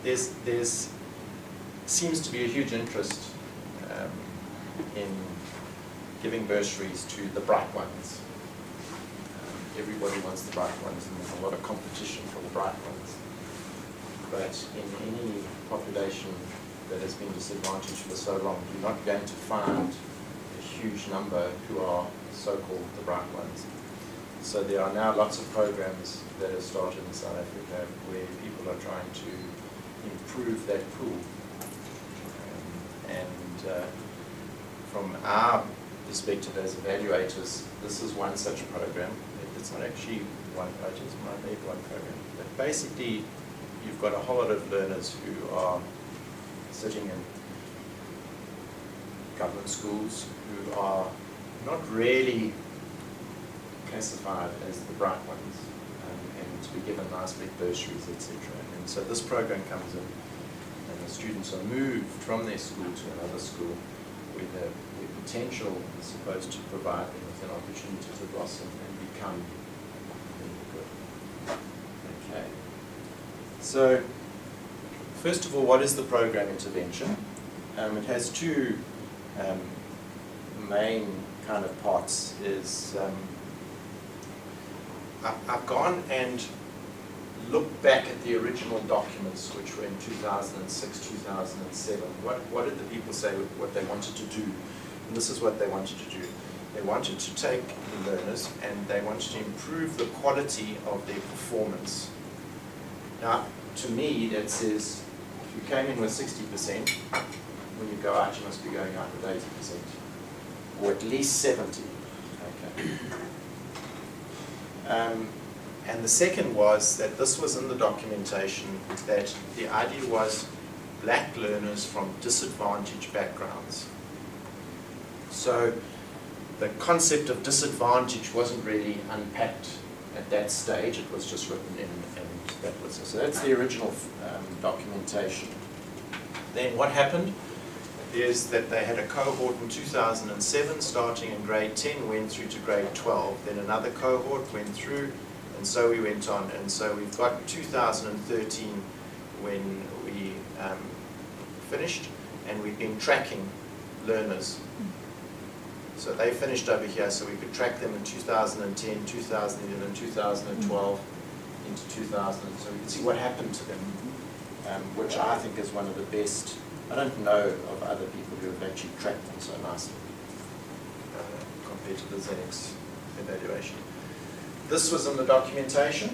there's seems to be a huge interest in giving bursaries to the bright ones. Everybody wants the bright ones, and there's a lot of competition for the bright ones. But in any population that has been disadvantaged for so long, you're not going to find a huge number who are so-called the bright ones. So there are now lots of programs that have started in South Africa where people are trying to improve that pool. From our perspective as evaluators, this is one such program. It's not actually one project, it's maybe one program. But basically, you've got a whole lot of learners who are sitting in government schools who are not really classified as the bright ones, and to be given nice big bursaries, etc. And so this program comes in, and the students are moved from their school to another school where the potential is supposed to provide them with an opportunity to blossom and become really good. Okay. So, first of all, what is the program intervention? It has two main kind of parts. I've gone and looked back at the original documents, which were in 2006, 2007. What did the people say what they wanted to do? And this is what they wanted to do. They wanted to take the learners and they wanted to improve the quality of their performance. Now, to me, that says if you came in with 60%, when you go out, you must be going out with 80%, or at least 70%. Okay. And the second was that this was in the documentation, that the idea was black learners from disadvantaged backgrounds. So the concept of disadvantage wasn't really unpacked at that stage, it was just written in, and that was it. So that's the original documentation. Then what happened is that they had a cohort in 2007 starting in grade 10, went through to grade 12, then another cohort went through, and so we went on. And so we've got 2013 when we finished, and we've been tracking learners. So they finished over here, so we could track them in 2010, 2011, 2012, into 2000, so we can see what happened to them, which I think is one of the best. I don't know of other people who have actually tracked them so nicely compared to the Zenex evaluation. This was in the documentation.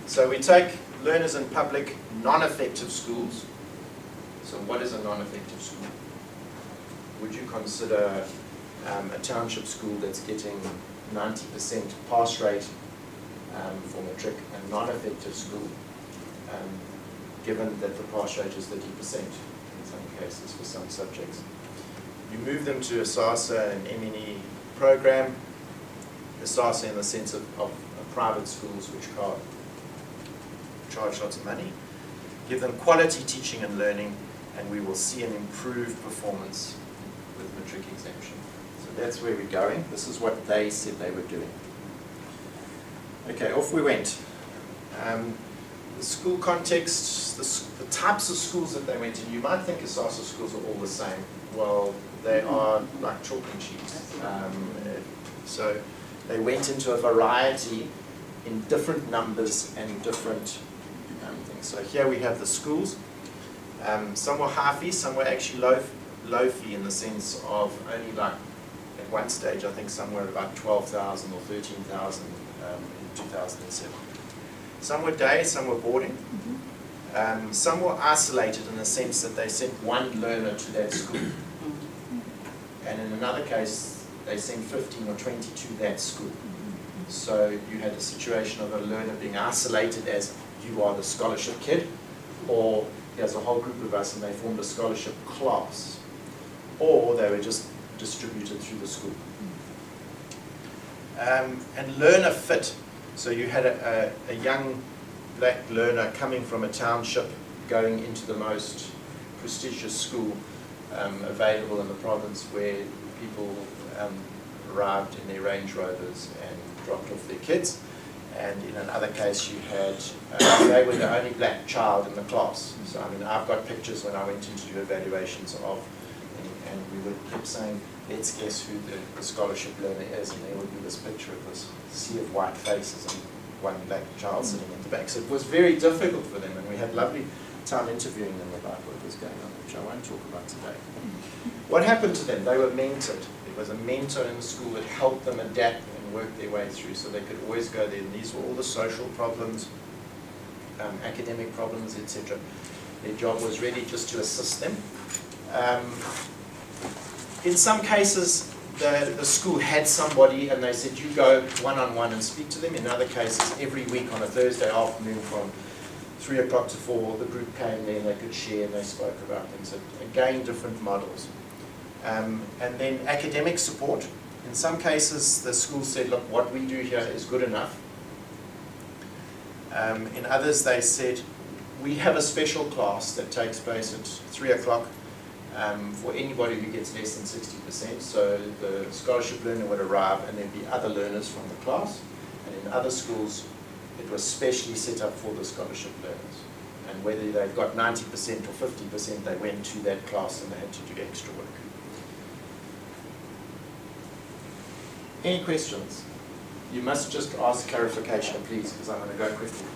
So we take learners in public non-effective schools. So what is a non-effective school? Would you consider a township school that's getting 90% pass rate for matric a non-effective school, given that the pass rate is 30% in some cases for some subjects? You move them to a SASA and MNE program, a SASA in the sense of private schools which charge lots of money, give them quality teaching and learning, and we will see an improved performance with matric exemption. So that's where we're going. This is what they said they were doing. Okay, off we went. The school context, the types of schools that they went in, you might think SASA schools are all the same. Well, they are like chalk and cheese. So they went into a variety in different numbers and different things. So here we have the schools. Some were high fee, some were actually low fee in the sense of only like, at one stage I think somewhere about 12,000 or 13,000 in 2007. Some were day, some were boarding. Some were isolated in the sense that they sent one learner to that school. And in another case, they sent 15 or 20 to that school. So you had a situation of a learner being isolated as you are the scholarship kid, or there's a whole group of us and they formed a scholarship class, or they were just distributed through the school. And learner fit. So you had a young black learner coming from a township going into the most prestigious school available in the province, where people arrived in their Range Rovers and dropped off their kids, and in another case you had, they were the only black child in the class. So I mean, I've got pictures when I went in to do evaluations of, and we would keep saying, let's guess who the scholarship learner is, and there would be this picture of this sea of white faces and one black child sitting at the back. So it was very difficult for them, and we had lovely time interviewing them about what was going on, which I won't talk about today. What happened to them? They were mentored. There was a mentor in the school that helped them adapt and work their way through, so they could always go there. And these were all the social problems, academic problems, etc. Their job was really just to assist them. In some cases, the school had somebody and they said, you go one-on-one and speak to them. In other cases, every week on a Thursday afternoon from 3 o'clock to 4, the group came there and they could share and they spoke about things. So again, different models. And then academic support. In some cases, the school said, look, what we do here is good enough. In others, they said, we have a special class that takes place at 3 o'clock for anybody who gets less than 60%. So the scholarship learner would arrive and there'd be other learners from the class. And in other schools, it was specially set up for the scholarship learners. And whether they've got 90% or 50%, they went to that class and they had to do extra work. Any questions? You must just ask clarification, please, because I'm going to go quickly.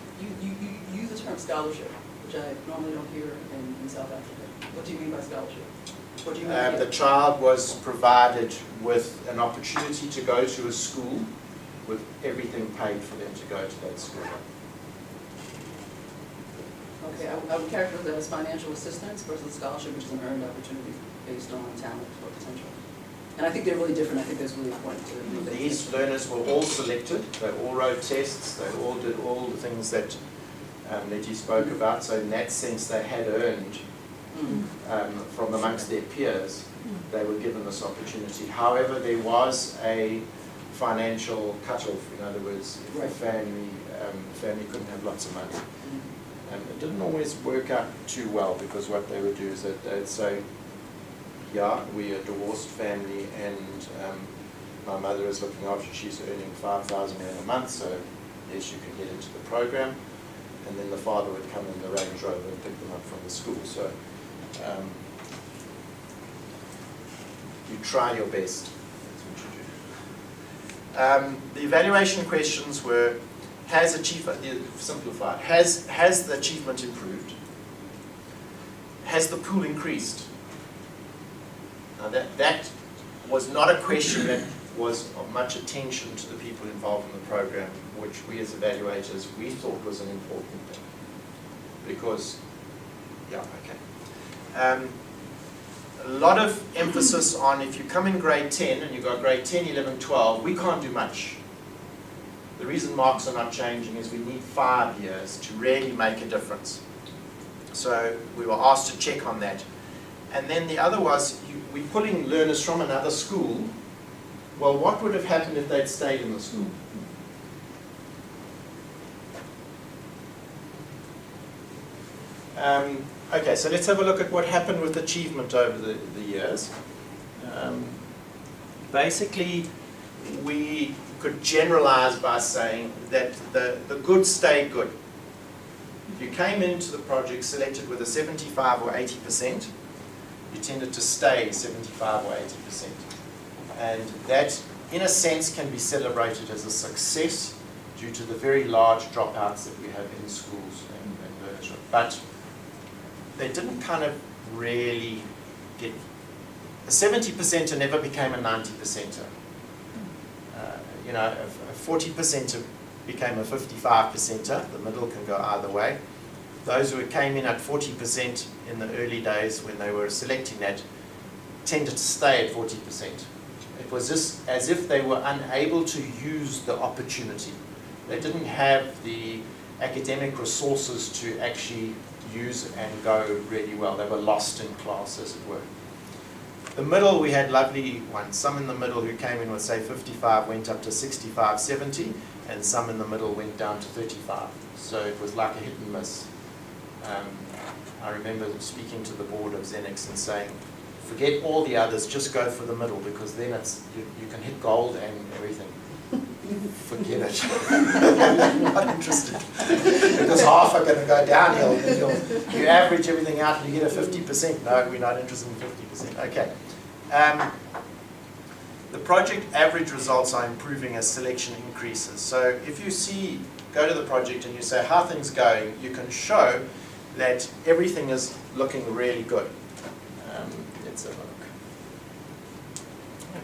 You use the term scholarship, which I normally don't hear in South Africa. What do you mean by scholarship? What do you mean? The child was provided with an opportunity to go to a school with everything paid for them to go to that school. Okay, I would characterize that as financial assistance versus scholarship, which is an earned opportunity based on talent or potential. And I think they're really different. I think that's really important to These learners were all selected. They all wrote tests. They all did all the things that Letty spoke about. So in that sense, they had earned from amongst their peers. They were given this opportunity. However, there was a financial cutoff. In other words, if the family couldn't have lots of money. It didn't always work out too well, because what they would do is that they'd say, yeah, we're a divorced family and my mother is looking after, she's earning 5,000 rand a month, so yes, you can get into the program. And then the father would come in the Range Rover and pick them up from the school. So you try your best. That's what you do. The evaluation questions were, has the achievement improved? Has the pool increased? Now that was not a question that was of much attention to the people involved in the program, which we as evaluators, we thought was an important thing. Because, a lot of emphasis on, if you come in grade 10 and you've got grade 10, 11, 12, we can't do much. The reason marks are not changing is we need 5 years to really make a difference. So we were asked to check on that. And then the other was, we're pulling learners from another school. Well, what would have happened if they'd stayed in the school? Okay, so let's have a look at what happened with achievement over the years. Basically, we could generalize by saying that the good stayed good. If you came into the project selected with a 75 or 80%, you tended to stay 75 or 80%. And that, in a sense, can be celebrated as a success due to the very large dropouts that we have in schools and learners. But they didn't kind of really get... A 70%er never became a 90%er. A 40%er became a 55%er. The middle can go either way. Those who came in at 40% in the early days when they were selecting that tended to stay at 40%. It was just as if they were unable to use the opportunity. They didn't have the academic resources to actually use and go really well. They were lost in class, as it were. The middle, we had lovely ones. Some in the middle who came in with, say, 55 went up to 65, 70, and some in the middle went down to 35. So it was like a hit and miss. I remember speaking to the board of Zenex and saying, forget all the others, just go for the middle, because then you can hit gold and everything. forget it. Not interested. Because half are going to go downhill. And you average everything out and you get a 50%. No, we're not interested in 50%. Okay. The project average results are improving as selection increases. So if you go to the project and you say, how are things going, you can show that everything is looking really good. Let's have a look.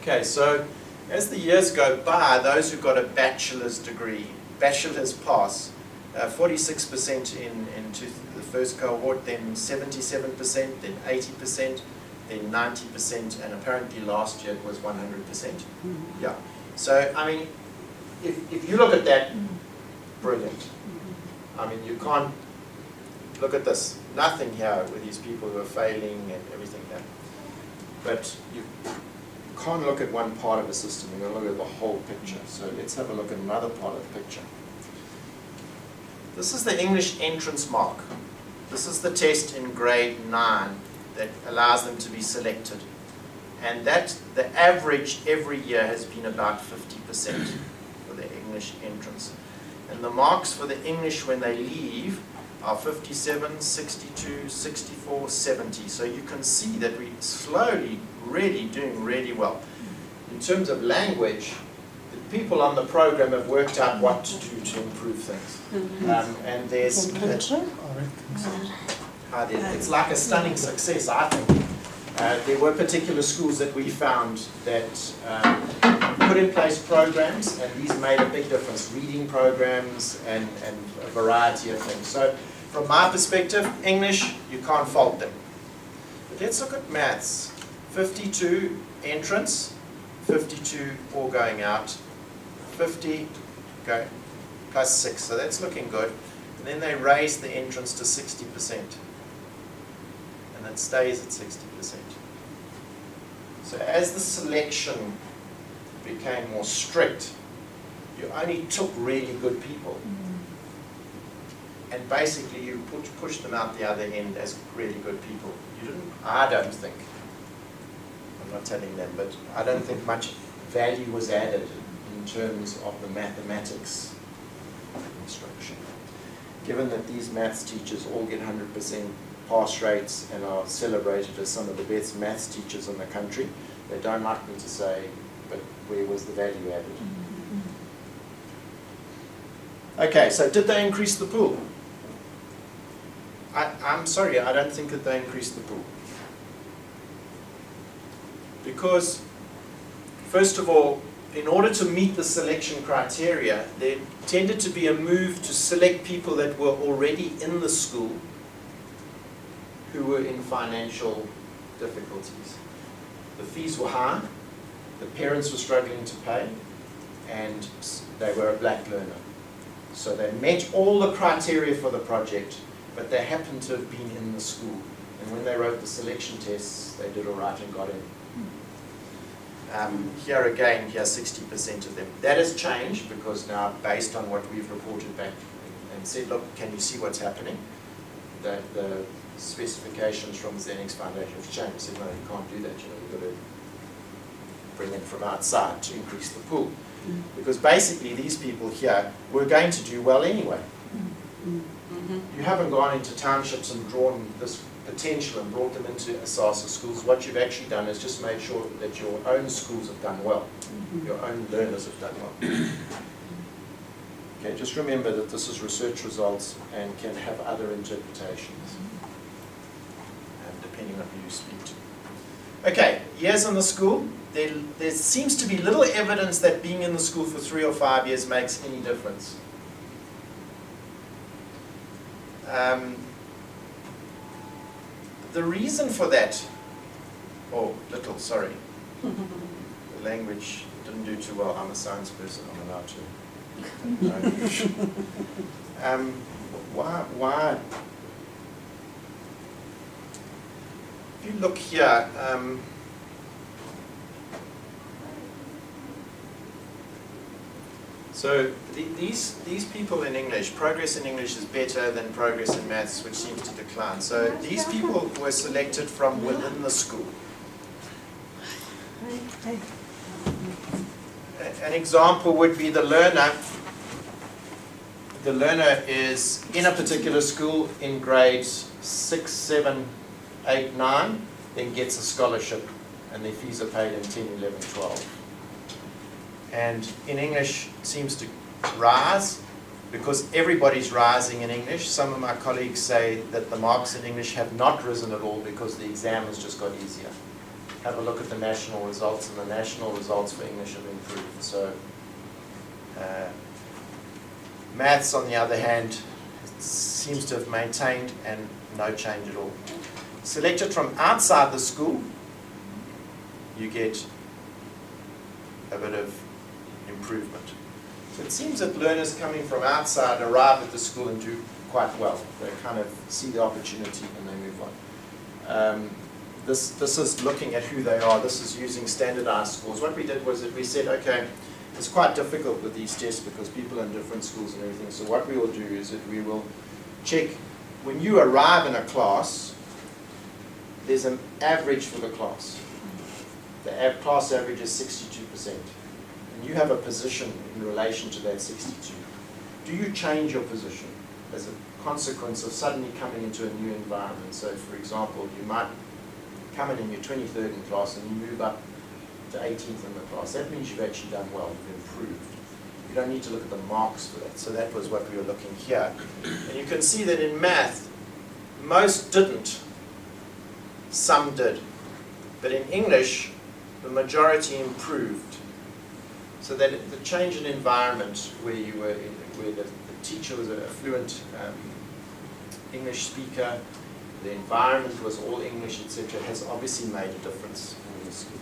Okay, so as the years go by, those who got a bachelor's degree, bachelor's pass, 46% into the first cohort, then 77%, then 80%, then 90%, and apparently last year it was 100%. Yeah. So, I mean, if you look at that, brilliant. I mean, you can't look at this. Nothing here with these people who are failing and everything there. But you can't look at one part of the system. You've got to look at the whole picture. So let's have a look at another part of the picture. This is the English entrance mark. This is the test in grade 9 that allows them to be selected. And the average every year has been about 50% for the English entrance. And the marks for the English when they leave are 57, 62, 64, 70. So you can see that we're slowly really doing really well. In terms of language, the people on the program have worked out what to do to improve things. And there's it's like a stunning success, I think. There were particular schools that we found that put in place programs, and these made a big difference, reading programs and a variety of things. So from my perspective, English, you can't fault them. But let's look at maths. 52 entrance, 52 all going out, 50 go plus 6, so that's looking good. And then they raise the entrance to 60%. And it stays at 60%. So as the selection became more strict, you only took really good people. And basically you pushed them out the other end as really good people. You didn't, I don't think, I'm not telling them, but I don't think much value was added in terms of the mathematics instruction. Given that these maths teachers all get 100% pass rates and are celebrated as some of the best maths teachers in the country, they don't like me to say, but where was the value added? Okay, so did they increase the pool? I'm sorry, I don't think that they increased the pool. Because, first of all, in order to meet the selection criteria, there tended to be a move to select people that were already in the school who were in financial difficulties. The fees were high, the parents were struggling to pay, and they were a black learner. So they met all the criteria for the project, but they happened to have been in the school. And when they wrote the selection tests, they did all right and got in. Here again, here 60% of them. That has changed because now, based on what we've reported back and said, look, can you see what's happening? The specifications from the Zenex Foundation have changed. Said, no, you can't do that. You've got to bring in from outside to increase the pool. Because basically these people here were going to do well anyway. You haven't gone into townships and drawn this potential and brought them into ASASA schools. What you've actually done is just made sure that your own schools have done well. Your own learners have done well. Okay, just remember that this is research results and can have other interpretations, depending on who you speak to. Okay, years in the school. There seems to be little evidence that being in the school for 3 or 5 years makes any difference. The reason for that, sorry, the language didn't do too well. I'm a science person, I'm allowed to. Why? If you look here, so these people in English, progress in English is better than progress in maths, which seems to decline. So these people were selected from within the school. an example would be the learner. The learner is in a particular school in grades 6, 7, 8, 9, then gets a scholarship, and their fees are paid in 10, 11, 12. And in English it seems to rise because everybody's rising in English. Some of my colleagues say that the marks in English have not risen at all because the exam has just got easier. Have a look at the national results, and the national results for English have improved. So maths, on the other hand, seems to have maintained and no change at all. Selected from outside the school, you get a bit of improvement. So it seems that learners coming from outside arrive at the school and do quite well. They kind of see the opportunity and they move on. This is looking at who they are. This is using standardized scores. What we did was that we said, okay, it's quite difficult with these tests because people are in different schools and everything. So what we will do is that we will check, when you arrive in a class, there's an average for the class. The class average is 62%. And you have a position in relation to that 62. Do you change your position as a consequence of suddenly coming into a new environment? So for example, you might come in and you're 23rd in class and you move up to 18th in the class. That means you've actually done well, you've improved. You don't need to look at the marks for that. So that was what we were looking here. And you can see that in math, most didn't, some did. But in English, the majority improved. So that the change in environment where you were, where the teacher was a fluent English speaker, the environment was all English, etc., has obviously made a difference in these schools.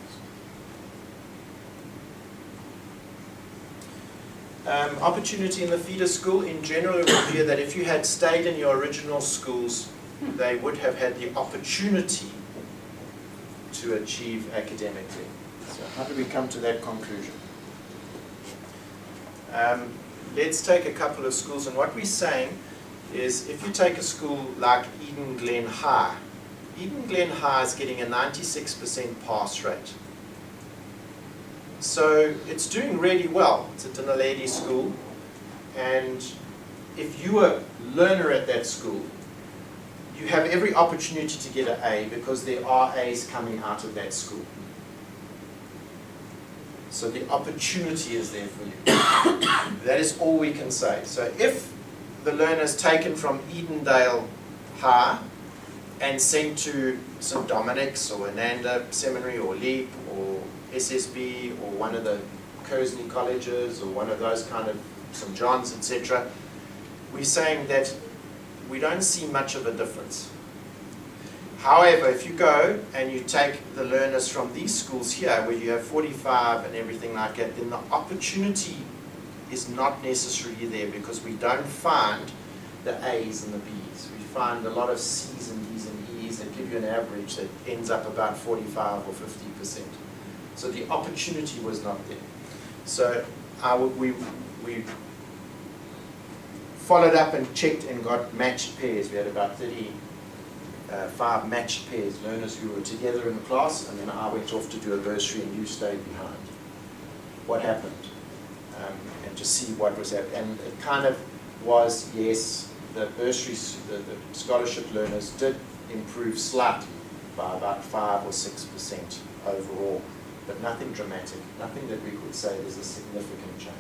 Opportunity in the feeder school, in general, it would be that if you had stayed in your original schools, they would have had the opportunity to achieve academically. So how do we come to that conclusion? Let's take a couple of schools, and what we're saying is if you take a school like Eden Glen High, Eden Glen High is getting a 96% pass rate. So it's doing really well. It's a dinner lady school, and if you are a learner at that school, you have every opportunity to get an A because there are A's coming out of that school. So the opportunity is there for you. That is all we can say. So if the learner is taken from Edendale High and sent to St. Dominic's or Ananda Seminary or Leap or SSB or one of the Kersney colleges or one of those kind of St. John's, etc., we're saying that we don't see much of a difference. However, if you go and you take the learners from these schools here where you have 45 and everything like that, then the opportunity is not necessarily there because we don't find the A's and the B's. We find a lot of C's and D's and E's that give you an average that ends up about 45 or 50%. So the opportunity was not there. So we followed up and checked and got matched pairs. We had about 35 matched pairs, learners who were together in the class, and then I went off to do a bursary and you stayed behind. What happened? And to see what was happening. And it kind of was, yes, the bursaries, the scholarship learners did improve slightly by about 5 or 6% overall, but nothing dramatic, nothing that we could say there's a significant change.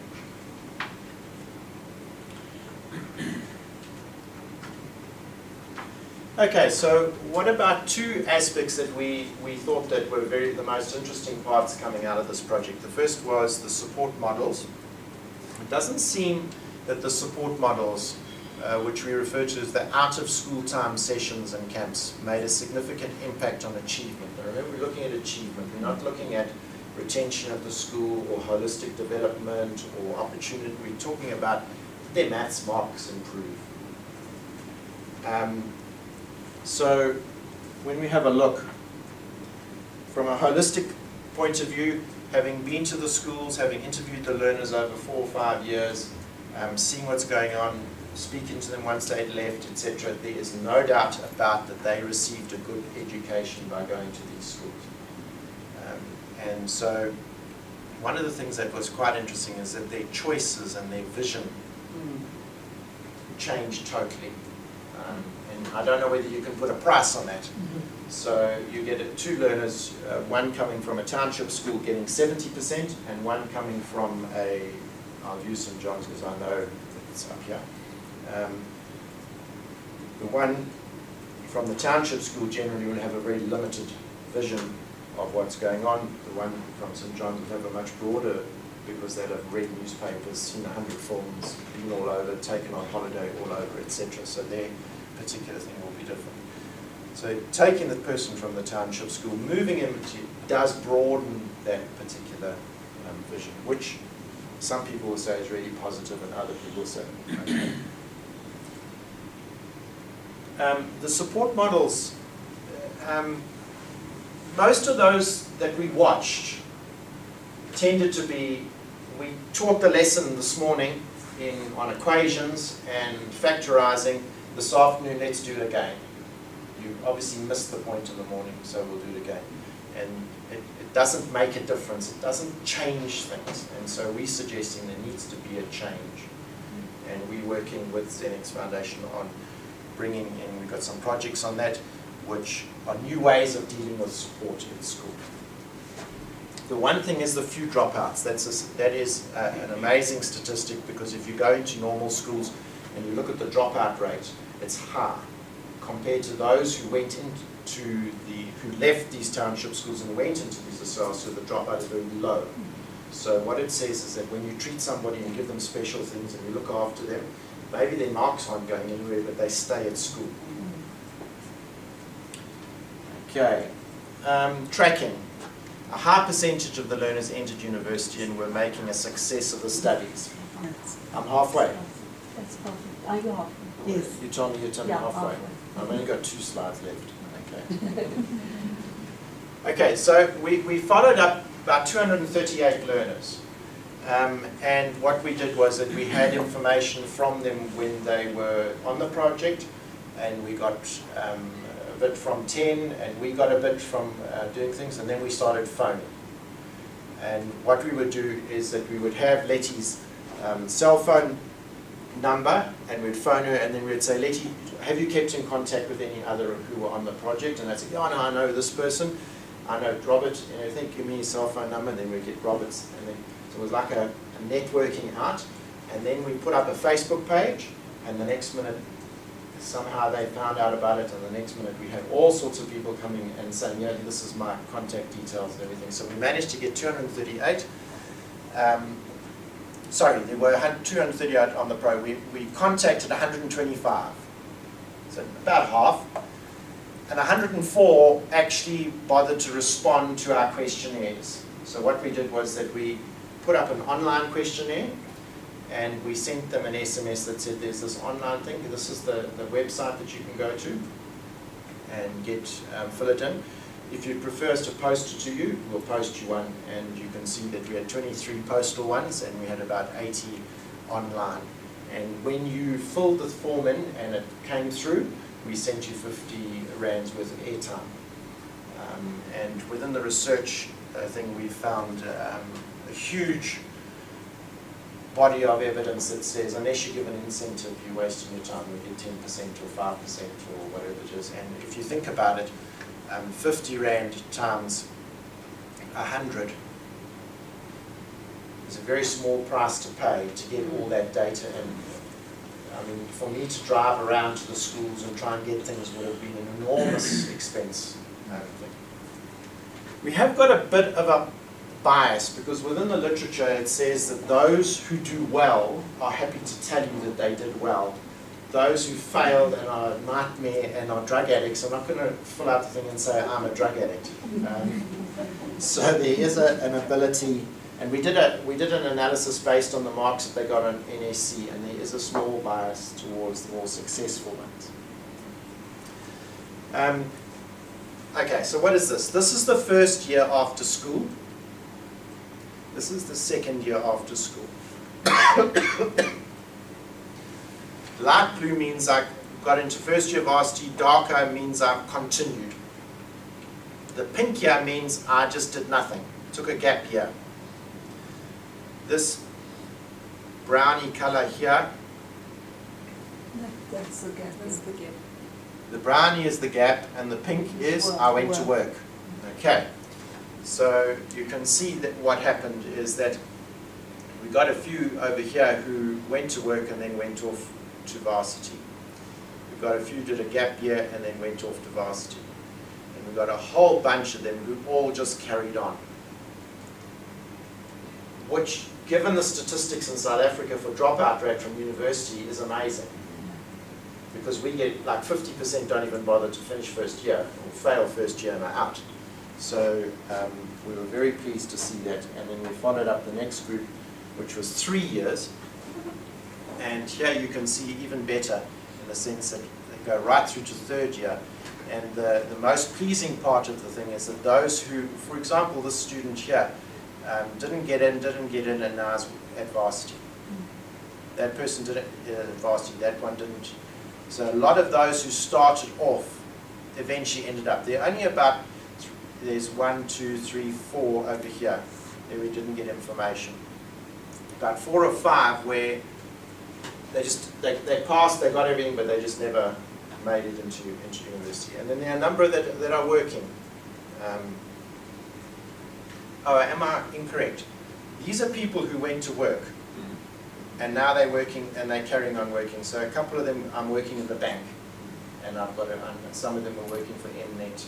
Okay, so what about two aspects that we thought that were the most interesting parts coming out of this project? The first was the support models. It doesn't seem that the support models, which we refer to as the out-of-school time sessions and camps, made a significant impact on achievement. Now remember, we're looking at achievement. We're not looking at retention at the school or holistic development or opportunity. We're talking about their maths marks improve. So when we have a look from a holistic point of view, having been to the schools, having interviewed the learners over 4 or 5 years, seeing what's going on, speaking to them once they'd left, etc., there is no doubt about that they received a good education by going to these schools. And so one of the things that was quite interesting is that their choices and their vision changed totally. And I don't know whether you can put a price on that. So you get two learners, one coming from a township school getting 70% and one coming from I'll use St. John's because I know that it's up here. The one from the township school generally will have a very limited vision of what's going on. The one from St. John's will have a much broader, because they'll have read newspapers, seen 100 films, been all over, taken on holiday all over, etc. So their particular thing will be different. So taking the person from the township school, moving him does broaden that particular vision, which some people will say is really positive and other people will say, okay. The support models, most of those that we watched tended to be, we taught the lesson this morning on equations and factorizing. This afternoon, let's do it again. You obviously missed the point in the morning, so we'll do it again. And it doesn't make a difference. It doesn't change things. And so we're suggesting there needs to be a change. And we're working with Zenex Foundation on bringing in, we've got some projects on that, which are new ways of dealing with support in school. The one thing is the few dropouts. That is an amazing statistic, because if you go into normal schools and you look at the dropout rate, it's high compared to those who went who left these township schools and went into these SLs, so the dropout is very low. So what it says is that when you treat somebody and give them special things and you look after them, maybe their marks aren't going anywhere, but they stay at school. Okay, tracking. A high percentage of the learners entered university and were making a success of the studies. I'm halfway. That's perfect. Are you halfway? Yes. You told me you're telling me halfway. I've only got 2 slides left. Okay. Okay, so we followed up about 238 learners. And what we did was that we had information from them when they were on the project, and we got a bit from 10, and we got a bit from doing things, and then we started phoning. And what we would do is that we would have Letty's cell phone number, and we'd phone her, and then we'd say, Letty, have you kept in contact with any other who were on the project? And they'd say, oh, no, I know this person, I know Robert, and I think give me his cell phone number, and then we'd get Robert's, and then so it was like a networking out. And then we put up a Facebook page, and the next minute somehow they found out about it, and the next minute we had all sorts of people coming and saying, yeah, this is my contact details and everything. So we managed to get 238. Sorry, there were 238 on the pro. We contacted 125, so about half. And 104 actually bothered to respond to our questionnaires. So what we did was that we put up an online questionnaire, and we sent them an SMS that said there's this online thing, this is the website that you can go to and get fill it in. If you prefer us to post it to you, we'll post you one, and you can see that we had 23 postal ones and we had about 80 online. And when you filled the form in and it came through, we sent you 50 rands worth of airtime. And within the research thing, we found a huge body of evidence that says unless you give an incentive, you're wasting your time. We get 10% or 5% or whatever it is. And if you think about it, 50 rand times 100 is a very small price to pay to get all that data in. I mean, for me to drive around to the schools and try and get things would have been an enormous expense. We have got a bit of a bias, because within the literature it says that those who do well are happy to tell you that they did well. Those who failed and are a nightmare and are drug addicts are not going to fill out the thing and say, I'm a drug addict. So there is an ability, and we did an analysis based on the marks that they got on NSC, and there is a small bias towards the more successful ones. Okay, so what is this? This is the first year after school. This is the second year after school. Light blue means I got into first year varsity, darker means I've continued. The pink here means I just did nothing, took a gap year. this brownie color here, That's the gap. That's the gap. the brownie is the gap, and the pink is I went to work. Okay, so you can see that what happened is that we got a few over here who went to work and then went off to varsity. We got a few who did a gap year and then went off to varsity. And we got a whole bunch of them who all just carried on. Which, given the statistics in South Africa for dropout rate from university, is amazing. Because we get like 50% don't even bother to finish first year, or fail first year and are out. So we were very pleased to see that. And then we followed up the next group, which was 3 years. And here you can see even better in the sense that they go right through to third year. And the most pleasing part of the thing is that those who, for example, this student here, didn't get in, and now is at varsity. That person did it at varsity, that one didn't. So a lot of those who started off eventually ended up. There are only about, there's 1, 2, 3, 4 over here where we didn't get information. About 4 or 5 where they passed, they got everything, but they just never made it into university. And then there are a number that are working. Oh, am I incorrect? These are people who went to work, and now they're working, and they're carrying on working. So a couple of them, I'm working in the bank, and I've got some of them are working for Mnet,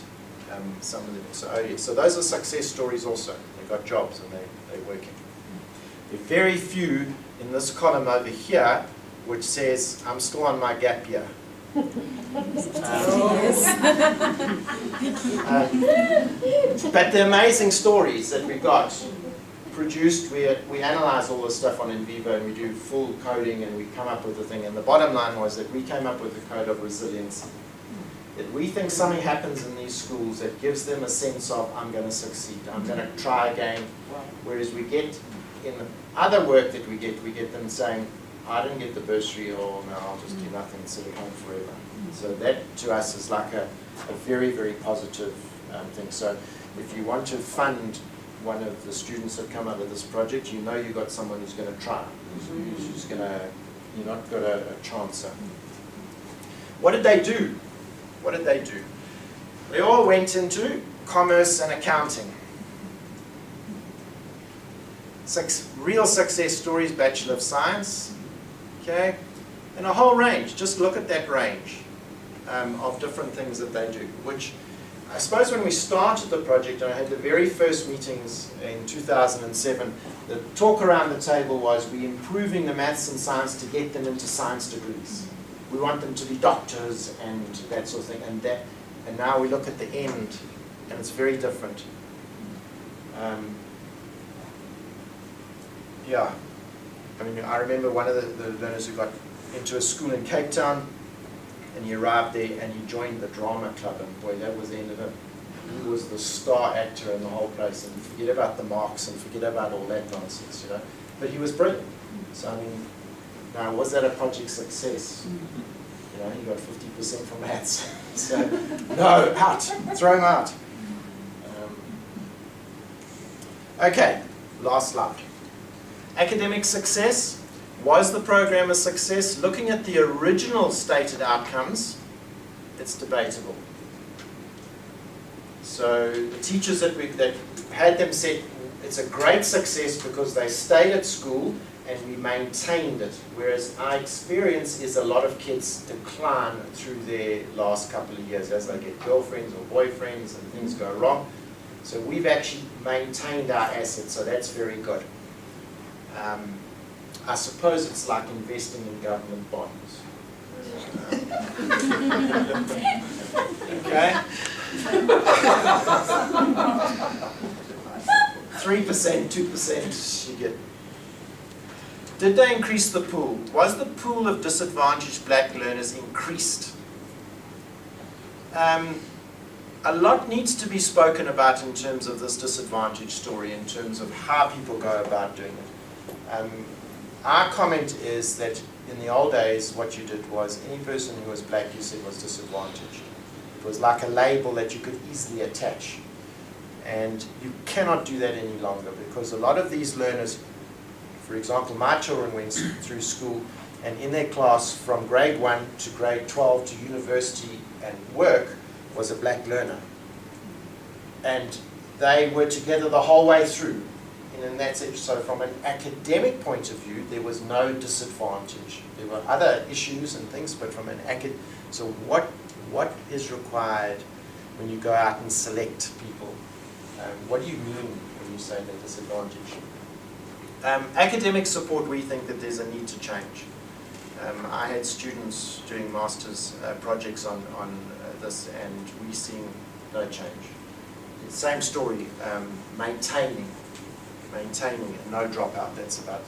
some of them. So those are success stories also. They got jobs and they're working. There are very few in this column over here, which says I'm still on my gap year. But the amazing stories that we got produced, we analyze all this stuff on NVivo and we do full coding and we come up with the thing. And the bottom line was that we came up with a code of resilience. That we think something happens in these schools that gives them a sense of I'm going to succeed, I'm going to try again. Whereas we get in the other work that we get them saying, I didn't get the bursary, or no, I'll just do nothing and sit at home forever. So that to us is like a very, very positive thing. So if you want to fund one of the students that come out of this project, you know you've got someone who's going to try, who's going to, you're not got a chancer. What did they do? What did they do? They all went into commerce and accounting. Real success stories, Bachelor of Science, okay, and a whole range. Just look at that range of different things that they do, which I suppose when we started the project, and I had the very first meetings in 2007, the talk around the table was we're improving the maths and science to get them into science degrees. We want them to be doctors and that sort of thing, and now we look at the end, and it's very different. Yeah, I mean, I remember one of the learners who got into a school in Cape Town, and he arrived there and he joined the drama club, and boy, that was the end of him. He was the star actor in the whole place, and forget about the marks and forget about all that nonsense, you know. But he was brilliant. So I mean, now was that a project success? You know, he got 50% from maths. So no, out, throw him out. Okay, last slide. Academic success. Was the program a success? Looking at the original stated outcomes, it's debatable. So the teachers that had them said it's a great success because they stayed at school and we maintained it. Whereas our experience is a lot of kids decline through their last couple of years as they get girlfriends or boyfriends and things go wrong. So we've actually maintained our assets, so that's very good. I suppose it's like investing in government bonds. Okay? 3%, 2% you get. Did they increase the pool? Was the pool of disadvantaged black learners increased? A lot needs to be spoken about in terms of this disadvantage story, in terms of how people go about doing it. Our comment is that in the old days, what you did was any person who was black, you said, was disadvantaged. It was like a label that you could easily attach. And you cannot do that any longer because a lot of these learners For example, my children went through school, and in their class from grade 1 to grade 12 to university and work was a black learner. And they were together the whole way through. And that's it. So from an academic point of view, there was no disadvantage. There were other issues and things, but from an academic, so what is required when you go out and select people? What do you mean when you say they're disadvantaged? Academic support, we think that there's a need to change. I had students doing master's projects on this, and we've seen no change. Same story, maintaining and no dropout, that's about it.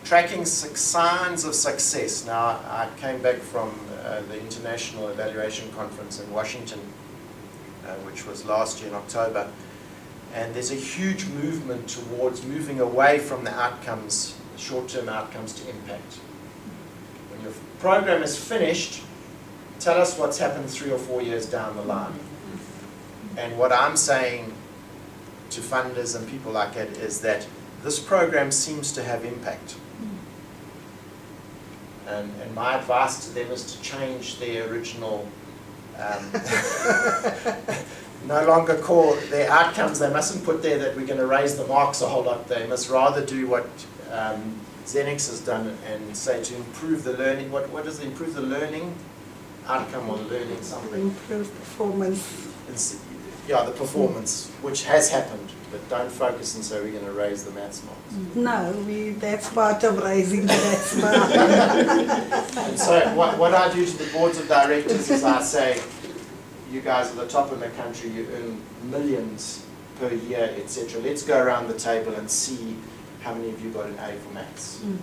Tracking signs of success. Now, I came back from the International Evaluation Conference in Washington, which was last year in October, and there's a huge movement towards moving away from the outcomes, the short-term outcomes, to impact. When your program is finished, tell us what's happened 3 or 4 years down the line. And what I'm saying to funders and people like that is that this program seems to have impact. And my advice to them is to change their original, no longer call their outcomes, they mustn't put there that we're going to raise the marks a whole lot. They must rather do what Zenex has done and say to improve the learning. What is improve the learning outcome or learning something? Improve performance. Yeah, the performance, which has happened, but don't focus and say we're going to raise the maths marks. No, that's part of raising the maths mark. And so what I do to the boards of directors is I say, you guys are the top in the country, you earn millions per year, etc. Let's go around the table and see how many of you got an A for maths. And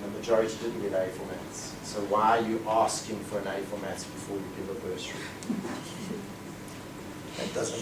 the majority didn't get an A for maths. So why are you asking for an A for maths before you give a bursary? That doesn't